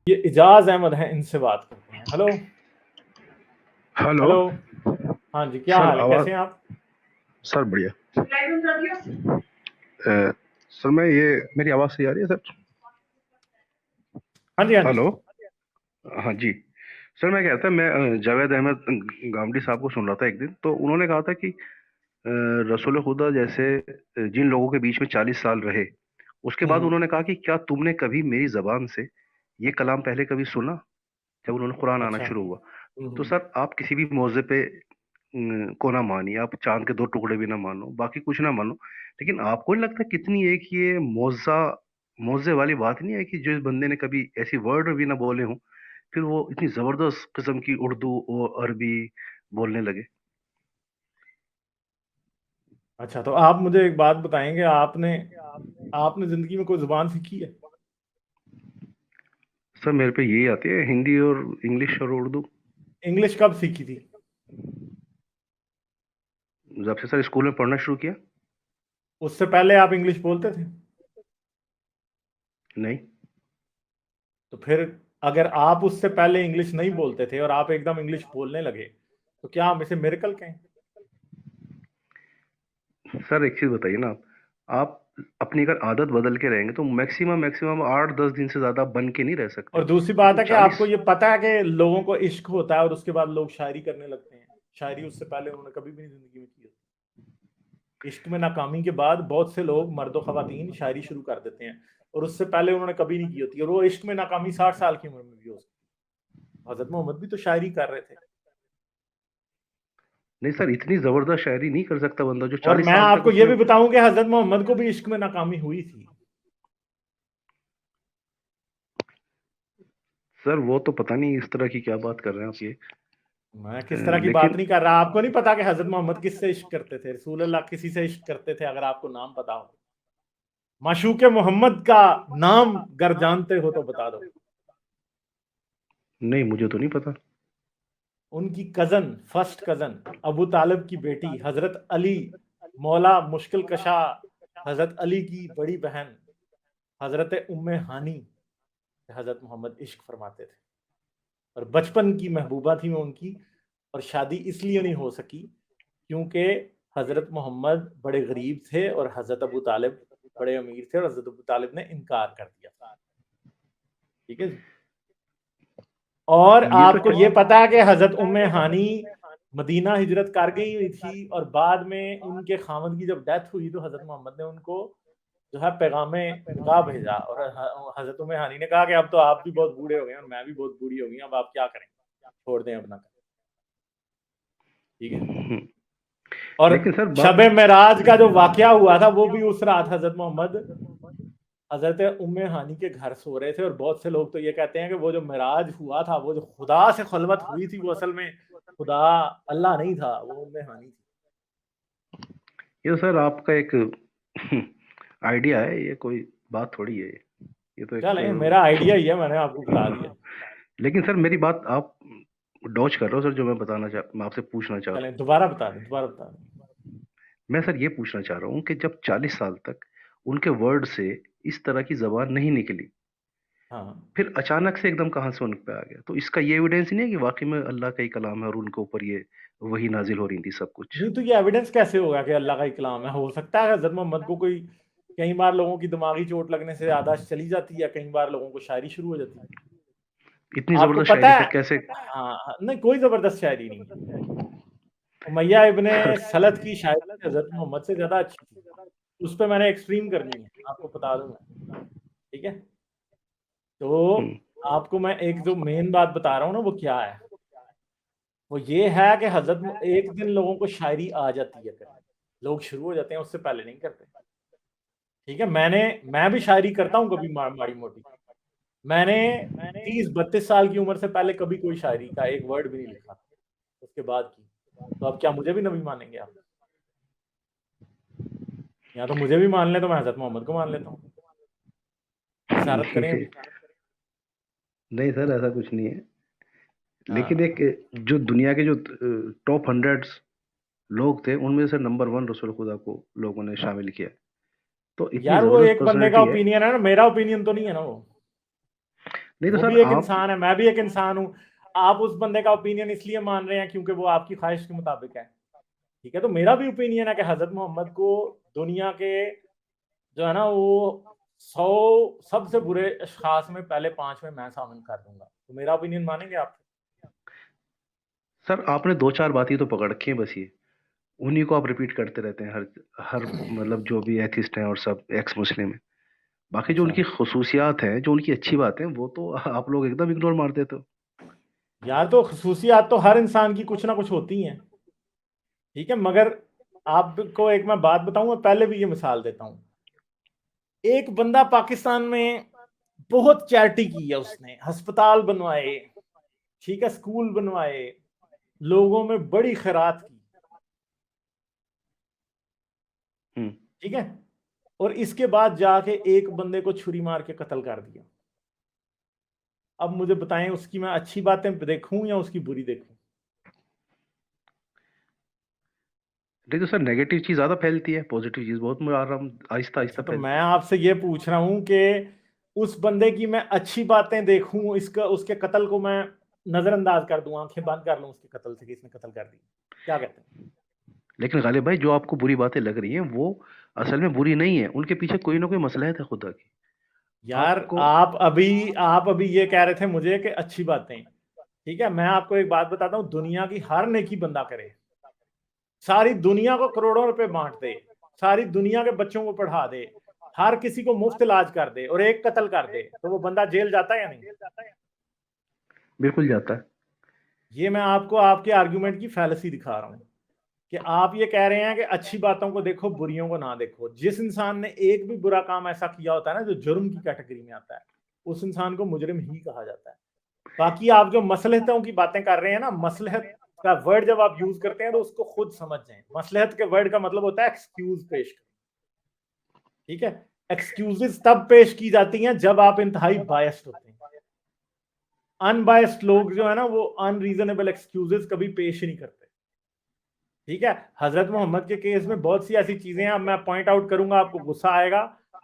ये इजाज अहमद हैं, इनसे बात करते हैं। हेलो। हेलो। हेलो। हाँ जी, क्या सर हाल है, आवाज। कैसे हैं आप? सर बढ़िया। सर मैं ये मेरी आवाज सही आ रही है सर? हाँ जी, हाँ जी। हेलो। हाँ जी। सर मैं कहता मैं जावेद अहमद गामडी साहब को सुन रहा था एक दिन, तो उन्होंने कहा था कि रसूल खुदा जैसे जिन लोगों के बीच में 40 साल रहे, उसके बाद हम्म। उन्होंने कहा कि क्या तुमने कभी मेरी जबान से ये कलाम पहले कभी सुना, जब उन्होंने कुरान आना अच्छा। शुरू हुआ। तो सर आप किसी भी मौजे पे को ना मानिए, आप चांद के दो टुकड़े भी ना मानो, बाकी कुछ ना मानो, लेकिन आपको नहीं लगता कितनी एक ये मौजा मौजे वाली बात नहीं है कि जो इस बंदे ने कभी ऐसी वर्ड भी ना बोले हों, फिर वो इतनी जबरदस्त किस्म की उर्दू और अरबी बोलने लगे। अच्छा, तो आप मुझे एक बात बताएंगे, आपने आपने जिंदगी में कोई जुबान सीखी है? सर मेरे पे यही आती है, हिंदी और इंग्लिश और उर्दू। इंग्लिश कब सीखी थी? जब से सर स्कूल में पढ़ना शुरू किया। उससे पहले आप इंग्लिश बोलते थे? नहीं। तो फिर अगर आप उससे पहले इंग्लिश नहीं बोलते थे और आप एकदम इंग्लिश बोलने लगे, तो क्या हम इसे मिरेकल कहें? सर एक चीज बताइए ना, आप अपनी अगर आदत बदल के रहेंगे तो मैक्सिमम मैक्सिमम 8-10 दिन से ज्यादा बन के नहीं रह सकते, और दूसरी बात लेकिन है कि आपको 40। ये पता है कि लोगों को इश्क होता है और उसके बाद लोग शायरी करने लगते हैं। शायरी उससे पहले उन्होंने कभी भी नहीं जिंदगी में की होती। इश्क में नाकामी के बाद बहुत से लोग, मर्द और खवातीन, शायरी शुरू कर देते हैं और उससे पहले उन्होंने कभी नहीं की होती, और वो इश्क में नाकामी 60 साल की उम्र में भी हो सकती है। हजरत मोहम्मद भी तो शायरी कर रहे थे। नहीं सर, इतनी जबरदस्त शायरी नहीं कर सकता बंदा जो और 40 मैं साल तक आपको ये उसमें। भी बताऊं कि हजरत मोहम्मद को भी इश्क में नाकामी हुई थी। सर वो तो पता नहीं इस तरह की क्या बात कर रहे हैं आप ये। मैं किस तरह की बात लेकिन नहीं कर रहा, आपको नहीं पता कि हजरत मोहम्मद किससे इश्क करते थे? रसूल अल्लाह किसी से इश्क करते थे, अगर आपको नाम पता हो। माशूक मोहम्मद का नाम गर जानते हो तो बता दो। नहीं, मुझे तो नहीं पता। उनकी कजन, फर्स्ट कजन, अबू तालिब की बेटी हजरत अली मौला मुश्किल कशा, हजरत अली की बड़ी बहन हजरत उम्मे हानी से हजरत मोहम्मद इश्क फरमाते थे। और बचपन की महबूबा थी वो उनकी। और शादी इसलिए नहीं हो सकी क्योंकि हजरत मोहम्मद बड़े गरीब थे और हजरत अबू तालिब बड़े अमीर थे, और हजरत अबू तालिब ने इनकार कर दिया था। ठीक है जी। और ये तो आपको ये पता है कि हजरत उम्मे हानी मदीना हिजरत कर गई हुई थी, और बाद में उनके खामद की जब डेथ हुई तो हजरत मोहम्मद ने उनको जो है पैगामे निकाह भेजा, और हजरत उम्मे हानी ने कहा कि अब तो आप भी बहुत बूढ़े हो गए और मैं भी बहुत बूढ़ी हो गई, अब आप क्या करें, छोड़ दें अपना। ठीक है। और लेकिन सर बात। शबे मेराज का जो वाकया हुआ था वो भी उस रात हजरत मोहम्मद हजरत उम्मे हानी के घर सो रहे थे, और बहुत से लोग तो ये कहते हैं कि वो जो मेराज हुआ था, वो जो खुदा से खलवत हुई थी, वो असल में खुदा अल्लाह नहीं था, वो उम्मे हानी थी। ये तो सर आपका एक आइडिया है, ये कोई बात थोड़ी है, ये तो एक। चलें, मेरा आइडिया ही है, मैंने आपको बता दिया। लेकिन सर मेरी बात आप डॉज कर रहे हो सर, जो मैं आपसे पूछना चाह रहा चलें, हूँ। दोबारा बता दें, दोबारा बता दें। मैं सर ये पूछना चाह रहा हूँ कि जब 40 साल तक उनके वर्ड से इस तरह की जबान नहीं निकली, हाँ। फिर अचानक से एकदम कहाँ से उन पे आ गया, तो इसका ये एविडेंस ही नहीं है कि वाकई में अल्लाह का ही कलाम है और उनके ऊपर ये वही नाजिल हो रही थी सब कुछ। नहीं, तो ये एविडेंस कैसे होगा कि अल्लाह का ही कलाम है? हो सकता है हजरत मोहम्मद को कोई, कई बार लोगों की दिमागी चोट लगने से याददाश्त चली जाती है, कई बार लोगों को शायरी शुरू हो जाती है। इतनी आपको जबरदस्त पता शायरी है? फिर कैसे? हाँ हाँ, नहीं, कोई जबरदस्त शायरी नहीं है। उमैया इब्ने सलत की शायरी हजरत मोहम्मद से ज्यादा अच्छी थी। उस पे मैंने एक्सट्रीम करनी है, आपको बता दूं मैं। ठीक है। तो हम्म। आपको मैं एक जो मेन बात बता रहा हूँ ना, वो क्या है? वो ये है कि एक दिन लोगों को शायरी आ जाती है करनी, लोग शुरू हो जाते हैं, उससे पहले नहीं करते। ठीक है। मैं भी शायरी करता हूँ कभी, माड़ी मोटी। मैंने 30-32 साल की उम्र से पहले कभी कोई शायरी का एक वर्ड भी नहीं लिखा, उसके बाद की। तो अब क्या मुझे भी नबी मानेंगे आप? या तो मुझे भी मान ले तो मैं हजरत मोहम्मद को मान लेता हूँ। इशारत करें अभी। नहीं सर, ऐसा कुछ नहीं है। लेकिन एक हाँ। जो दुनिया के जो टॉप 100 लोग थे, उनमें से नंबर 1 रसूल खुदा को लोगों ने शामिल किया। तो इतनी यार, वो जबरदस्त एक बंदे का पर्सनैलिटी है। ओपिनियन है ना, मेरा ओपिनियन तो नहीं है ना वो। नहीं तो वो सर भी एक आप इंसान है, मैं भी एक इंसान हूं। आप उस बंदे का ओपिनियन इसलिए मान रहे हैं क्योंकि वो आपकी ख्वाहिश के मुताबिक है, ठीक है। तो मेरा भी ओपिनियन है कि हजरत मोहम्मद को दुनिया के जो है ना वो 100 सबसे बुरे अशखास में पहले 5 में मैं शामिल कर दूंगा। तो मेरा ओपिनियन मानेंगे आप? सर आपने दो चार बातें तो पकड़ रखी हैं बस, ये उन्हीं को आप रिपीट करते रहते हैं हर हर मतलब जो भी एथिस्ट हैं और सब एक्स मुस्लिम है। बाकी जो अच्छा उनकी खसूसियात हैं, जो उनकी अच्छी बातें हैं, वो तो आप लोग एकदम इग्नोर मार देते हो। यार, तो खसूसियात तो हर इंसान की कुछ ना कुछ होती हैं, ठीक है। मगर आपको एक मैं बात बताऊं, मैं पहले भी ये मिसाल देता हूं। एक बंदा पाकिस्तान में बहुत चैरिटी की है, उसने अस्पताल बनवाए, ठीक है, स्कूल बनवाए, लोगों में बड़ी खैरात की, हम्म। ठीक है। और इसके बाद जाके एक बंदे को छुरी मार के कत्ल कर दिया। अब मुझे बताएं, उसकी मैं अच्छी बातें देखूं या उसकी बुरी देखूं? नहीं तो सर नेगेटिव चीज ज्यादा फैलती है, पॉजिटिव चीज बहुत आराम आहिस्ता आहिस्ता अच्छा, तो मैं फैलती है। आपसे ये पूछ रहा हूं कि उस बंदे की मैं अच्छी बातें देखूं, इसका उसके कत्ल को मैं नजरअंदाज कर दूं, आंखें बंद कर लूं उसके कत्ल से कि इसने कत्ल कर दी, क्या कहते हैं? लेकिन गालिब भाई, जो आपको बुरी बातें लग रही हैं वो असल में बुरी नहीं है, उनके पीछे कोई ना कोई मसलहत है खुदा की। यार, आपको आप अभी ये कह रहे थे मुझे कि अच्छी बातें, ठीक है। मैं आपको एक बात बताता हूँ, दुनिया की हर नेकी बंदा करे, सारी दुनिया को करोड़ों रुपए बांट दे, सारी दुनिया के बच्चों को पढ़ा दे, हर किसी को मुफ्त इलाज कर दे और एक कत्ल कर दे, तो वो बंदा जेल जाता है या नहीं? बिल्कुल जाता है। ये मैं आपको आपके आर्गुमेंट की फैलेसी दिखा रहा हूं कि आप ये कह रहे हैं कि अच्छी बातों को देखो, बुरियों को ना देखो। जिस इंसान ने एक भी बुरा काम ऐसा किया होता है ना जो जुर्म की कैटेगरी में आता है, उस इंसान को मुजरिम ही कहा जाता है। बाकी आप जो मसलहतों की बातें कर रहे हैं ना, मसलहत का वर्ड जब आप यूज करते हैं तो उसको खुद समझ जाएं। मसलहत के वर्ड का मतलब होता है एक्सक्यूज पेश करना, ठीक है। एक्सक्यूजेस तब पेश की जाती हैं जब आप इंतहाई बायस्ड होते हैं। अनबायस्ड लोग जो है ना, वो अनरीजनेबल एक्सक्यूजेस कभी पेश ही नहीं करते, ठीक है। हजरत मोहम्मद के केस में बहुत सी ऐसी चीजें हैं, अब मैं पॉइंट आउट करूंगा, आपको गुस्सा आएगा,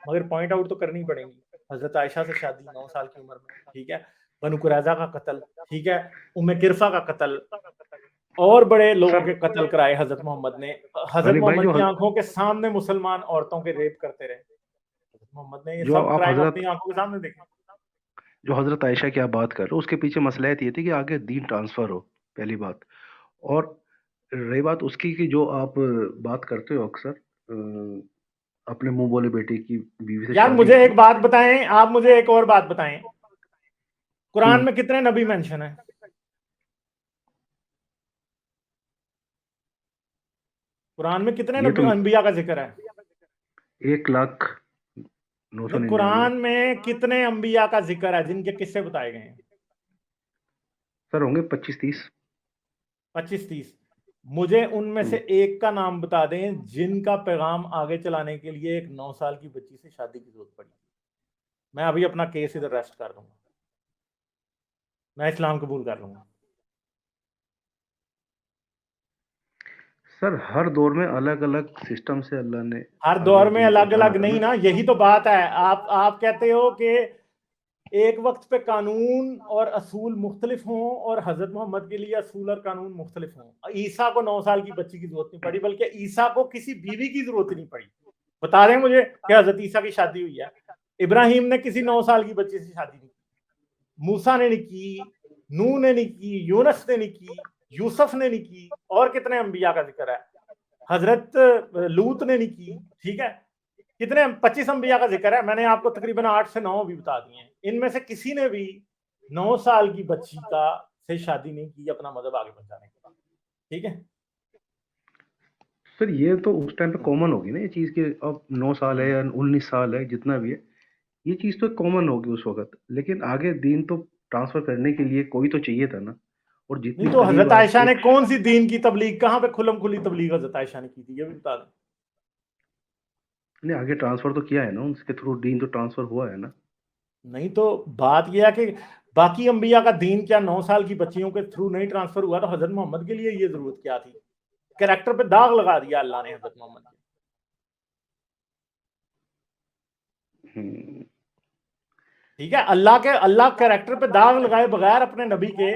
मगर पॉइंट आउट तो करनी पड़ेंगी। हजरत आयशा से शादी 9 साल की उम्र में, ठीक है। बनु कुरैजा का कत्ल, ठीक है। उम्मे किरफा का कत्ल, और बड़े लोगों सर के कत्ल कराए हजरत मोहम्मद ने। हजरत गालिब भाई, मोहम्मद की आंखों के सामने मुसलमान औरतों के रेप करते रहे, हजरत मोहम्मद ने ये जो सब आप क्राइम हजरत अपनी आंखों के सामने देखे। जो हजरत आयशा की आप बात कर रहे हो, उसके पीछे मसलहत ये थी कि आगे दीन ट्रांसफर हो, पहली बात। और रही बात उसकी कि जो आप बात करते हो अक्सर, अपने मुंह बोले बेटे की बीवी से यार, शादी मुझे होगी। एक बात बताएं, आप मुझे एक और बात बताएं, कुरान हम्म। में कितने नबी मेंशन है? कुरान में कितने ये नबी तो अनबिया का जिक्र है? 1,09,99। नहीं, कुरान में कितने अंबिया का जिक्र है जिनके किस्से बताए गए हैं? सर होंगे 25-30। 25-30। मुझे उनमें से हम्म। एक का नाम बता दें जिनका पैगाम आगे चलाने के लिए एक 9 साल की बच्ची से शादी की जरूरत पड़ी। मैं अभी अपना केस इधर रेस्ट कर दूंगा, मैं इस्लाम कबूल कर लूंगा। सर हर दौर में अलग अलग सिस्टम से अल्लाह ने हर आगे दौर में दीन अलग पहुंचाना अलग था नहीं ना। ना, यही तो बात है। आप कहते हो कि एक वक्त पे कानून और असूल मुख्तलिफ हों, और हजरत मोहम्मद के लिए असूल और कानून मुख्तलिफ हों। ईसा को 9 साल की बच्ची की जरूरत नहीं पड़ी, बल्कि ईसा को किसी बीवी की जरूरत नहीं पड़ी। बता दें मुझे कि हजरत ईसा की शादी हुई है? इब्राहिम ने किसी 9 साल की बच्ची से शादी नहीं की, मूसा ने नहीं की, नूह ने नहीं की, यूनस ने नहीं की, यूसुफ ने नहीं की, और कितने अंबिया का जिक्र है, हजरत लूत ने नहीं की, ठीक है। कितने 25 अंबिया का जिक्र है, मैंने आपको तकरीबन 8 से 9 भी बता दिए हैं। इनमें से किसी ने भी 9 साल की बच्ची का से शादी नहीं की अपना मजहब आगे पहुंचाने के लिए, ठीक है। सर ये तो उस टाइम पे कॉमन होगी ना ये चीज़ कि अब 9 साल है हम्म। या 19 साल है, जितना भी है, ये चीज़ तो कॉमन होगी उस वक्त। लेकिन आगे दीन तो ट्रांसफर करने के लिए कोई तो चाहिए था ना। और नहीं जितनी तो करीब हजरत आप आयशा ने एक कौन सी दीन की तबलीग, कहां पे खुलम खुली तबलीग हजरत आयशा ने की थी, ये भी बता दें। ने आगे ट्रांसफर तो किया है ना, उसके थ्रू दीन तो ट्रांसफर हुआ है ना। नहीं तो बात यह है कि बाकी अंबिया का दीन क्या 9 साल की बच्चियों के थ्रू नहीं ट्रांसफर हुआ? तो हजरत मोहम्मद के लिए ये जरूरत क्या थी? कैरेक्टर पे दाग लगा दिया अल्लाह ने हजरत मोहम्मद के। हम्म। ठीक है, अल्लाह कैरेक्टर पे दाग लगाए बगैर अपने नबी के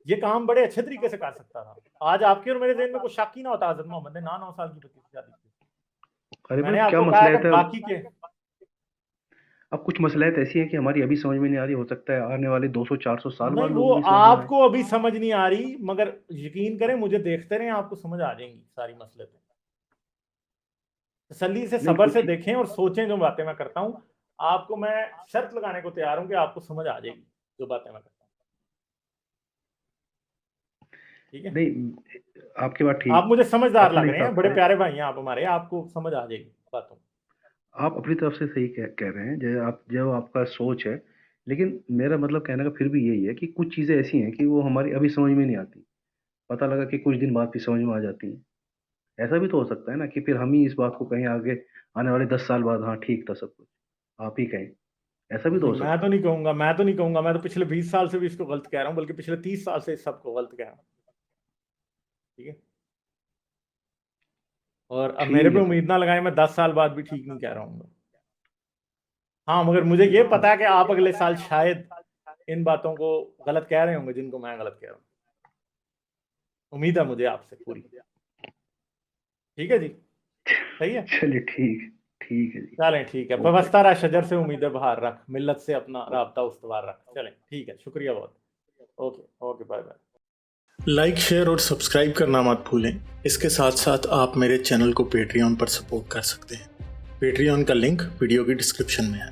ये काम बड़े अच्छे तरीके से कर सकता था। आज आपके और मेरे ज़हन में कोई शक ही ना होता हज़रत मोहम्मद ने 9 साल की बच्ची से शादी की। अरे मैंने भाई क्या आपको कहा मसला कि है, बाकी के अब कुछ मसलायत ऐसी हैं कि हमारी अभी समझ में नहीं आ रही, हो सकता है आने वाले 200-400 साल बाद नहीं, वो लोगों की समझ में आए। आपको अभी समझ नहीं आ रही, मगर यकीन करें मुझे देखते रहें, आपको समझ आ जाएंगी सारी मसले पे। तसल्ली से, नहीं सब्र से कुछ देखें और सोचें जो बातें मैं करता हूँ। आपको मैं शर्त लगाने को तैयार हूँ कि आपको समझ आ जाएगी जो बातें मैं करता हूँ। ठीक है, नहीं, आपकी बात आप ठीक, मुझे समझदार अपने लग रहे हैं, हिसाब बड़े से प्यारे भाई हैं आप हमारे, आपको समझ आ जाएगी बातों। आप अपनी तरफ से सही कह रहे हैं, जो आपका सोच है, लेकिन मेरा मतलब कहने का फिर भी यही है कि कुछ चीज़ें ऐसी हैं कि वो हमारी अभी समझ में नहीं आती, पता लगा कि कुछ दिन बाद फिर समझ में आ जाती हैं। ऐसा भी तो हो सकता है ना कि फिर हम ही इस बात को कहें आगे आने वाले 10 साल बाद, हाँ ठीक था सब कुछ, आप ही कहें, ऐसा भी तो नहीं, हो मैं सकता तो है। नहीं कहूंगा, मैं तो पिछले 20 साल से भी इसको गलत कह रहा हूँ, बल्कि पिछले 30 साल से इस सबको गलत कह रहा हूँ। ठीक है, और अब मेरे ठीक पे है सर। उम्मीद ना लगाएं, मैं 10 साल बाद भी ठीक नहीं कह रहा हूँ। हाँ, मगर मुझे ये पता है कि आप अगले साल शायद इन बातों को गलत कह रहे होंगे जिनको मैं गलत कह रहा हूँ। उम्मीद है मुझे आपसे पूरी। ठीक है जी, सही है। चलिए ठीक है जी। चलें ठीक है, ओके। बवस्ता रहा शजर से उम्मीदें बहार रख, मिल्लत से अपना राब्ता उस्तवार रख। चलें ठीक है, शुक्रिया बहुत। Okay okay, bye bye. Like, share और सब्सक्राइब करना मत भूलें। इसके साथ साथ आप मेरे चैनल को पेट्रियन पर सपोर्ट कर सकते हैं। पेट्रियन का लिंक वीडियो की डिस्क्रिप्शन में है।